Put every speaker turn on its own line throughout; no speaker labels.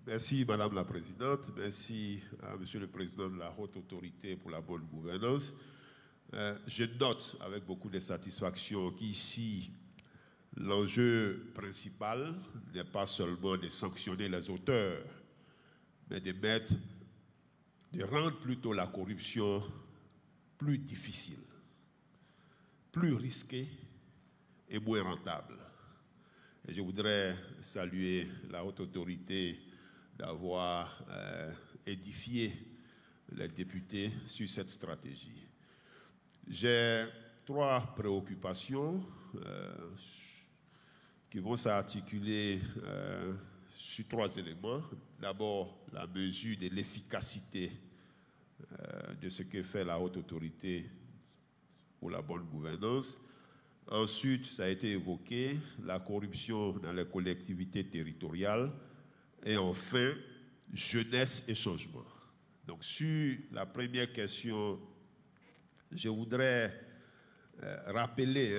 Merci, Madame la Présidente. Merci à Monsieur le Président de la Haute Autorité pour la bonne gouvernance. Je note avec beaucoup de satisfaction qu'ici, l'enjeu principal n'est pas seulement de sanctionner les auteurs, mais de rendre plutôt la corruption plus difficile, plus risquée et moins rentable. Et je voudrais saluer la haute autorité d'avoir édifié les députés sur cette stratégie. J'ai 3 préoccupations qui vont s'articuler sur 3 éléments. D'abord, la mesure de l'efficacité de ce que fait la haute autorité pour la bonne gouvernance. Ensuite, ça a été évoqué, la corruption dans les collectivités territoriales. Et enfin, jeunesse et changement. Donc, sur la première question, je voudrais rappeler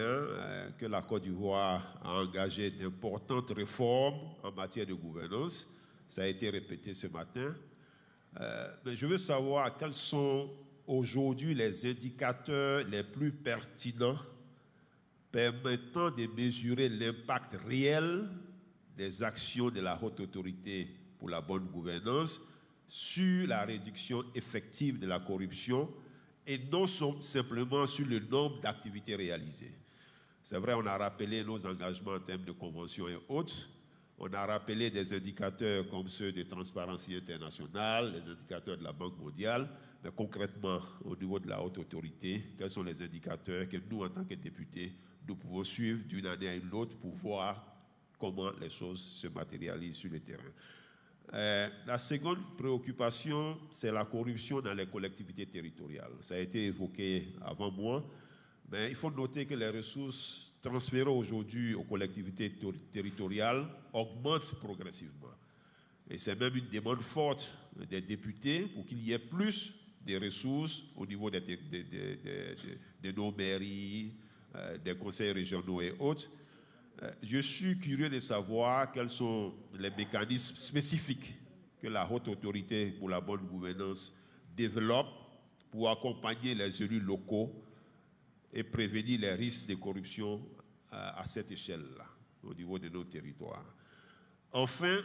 que la Côte d'Ivoire a engagé d'importantes réformes en matière de gouvernance. Ça a été répété ce matin. Mais je veux savoir quels sont aujourd'hui les indicateurs les plus pertinents permettant de mesurer l'impact réel des actions de la haute autorité pour la bonne gouvernance sur la réduction effective de la corruption et non simplement sur le nombre d'activités réalisées. C'est vrai, on a rappelé nos engagements en termes de conventions et autres. On a rappelé des indicateurs comme ceux de Transparency International, les indicateurs de la Banque mondiale, mais concrètement, au niveau de la haute autorité, quels sont les indicateurs que nous, en tant que députés, nous pouvons suivre d'une année à une autre pour voir comment les choses se matérialisent sur le terrain. La seconde préoccupation, c'est la corruption dans les collectivités territoriales. Ça a été évoqué avant moi, mais il faut noter que les ressources transférées aujourd'hui aux collectivités territoriales augmentent progressivement. Et c'est même une demande forte des députés pour qu'il y ait plus de ressources au niveau de nos mairies, des conseils régionaux et autres. Je suis curieux de savoir quels sont les mécanismes spécifiques que la haute autorité pour la bonne gouvernance développe pour accompagner les élus locaux et prévenir les risques de corruption à cette échelle-là, au niveau de nos territoires. Enfin,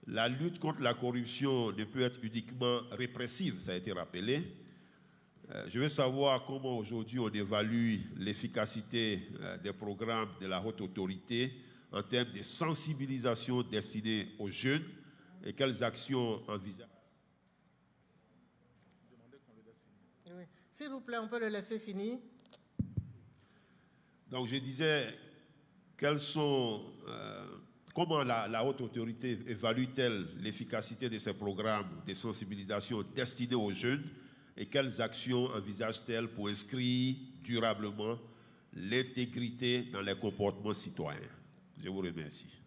la lutte contre la corruption ne peut être uniquement répressive, ça a été rappelé. Je veux savoir comment aujourd'hui on évalue l'efficacité des programmes de la haute autorité en termes de sensibilisation destinée aux jeunes et quelles actions envisagent.
Oui. S'il vous plaît, on peut le laisser finir.
Donc je disais, comment la haute autorité évalue-t-elle l'efficacité de ces programmes de sensibilisation destinés aux jeunes et quelles actions envisage-t-elle pour inscrire durablement l'intégrité dans les comportements citoyens? Je vous remercie.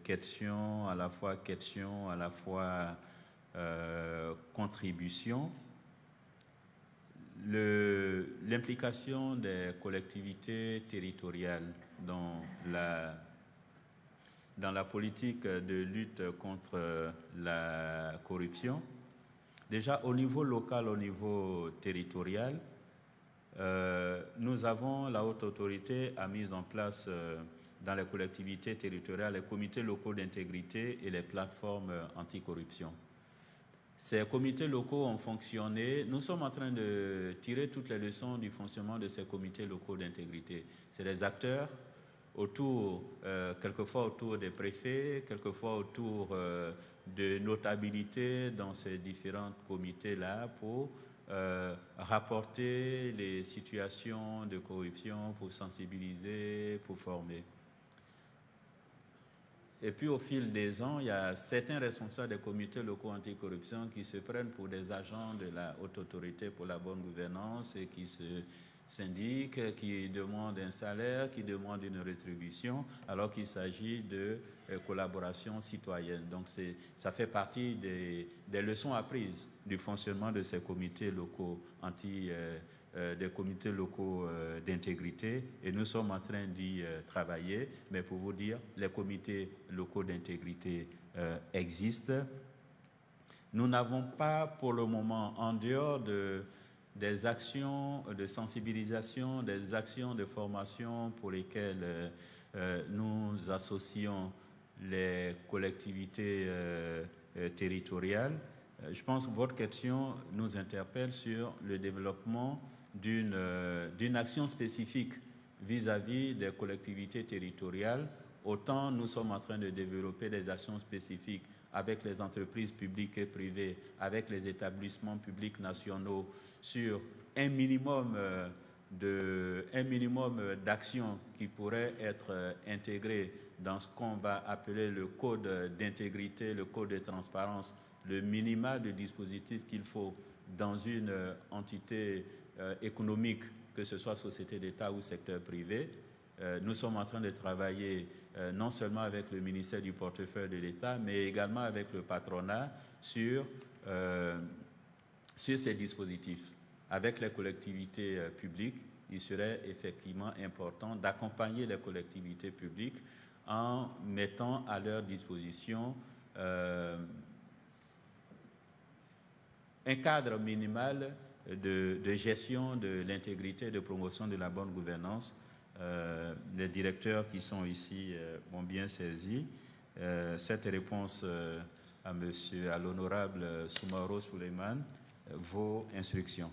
Question, à la fois contribution. L'implication des collectivités territoriales dans la politique de lutte contre la corruption. Déjà, au niveau local, au niveau territorial, la haute autorité a mis en place dans les collectivités territoriales les comités locaux d'intégrité et les plateformes anticorruption. Ces comités locaux ont fonctionné. Nous sommes en train de tirer toutes les leçons du fonctionnement de ces comités locaux d'intégrité. C'est des acteurs quelquefois autour des préfets, quelquefois autour de notabilités dans ces différents comités-là pour rapporter les situations de corruption, pour sensibiliser, pour former. Et puis au fil des ans, il y a certains responsables des comités locaux anticorruption qui se prennent pour des agents de la haute autorité pour la bonne gouvernance et qui se syndic, qui demande un salaire, qui demande une rétribution, alors qu'il s'agit de collaboration citoyenne. Donc ça fait partie des leçons apprises du fonctionnement de ces comités locaux des comités locaux d'intégrité, et nous sommes en train d'y travailler. Mais pour vous dire, les comités locaux d'intégrité existent. Nous n'avons pas pour le moment, en dehors des actions de sensibilisation, des actions de formation pour lesquelles nous associons les collectivités territoriales. Je pense que votre question nous interpelle sur le développement d'une action spécifique vis-à-vis des collectivités territoriales. Autant nous sommes en train de développer des actions spécifiques avec les entreprises publiques et privées, avec les établissements publics nationaux, sur un minimum d'actions qui pourraient être intégrées dans ce qu'on va appeler le code d'intégrité, le code de transparence, le minima de dispositifs qu'il faut dans une entité économique, que ce soit société d'État ou secteur privé. Nous sommes en train de travailler non seulement avec le ministère du portefeuille de l'État, mais également avec le patronat sur ces dispositifs. Avec les collectivités publiques, il serait effectivement important d'accompagner les collectivités publiques en mettant à leur disposition un cadre minimal de gestion de l'intégrité, de promotion de la bonne gouvernance. Les directeurs qui sont ici ont bien saisi cette réponse à l'honorable Soumaoro Suleiman, vos instructions.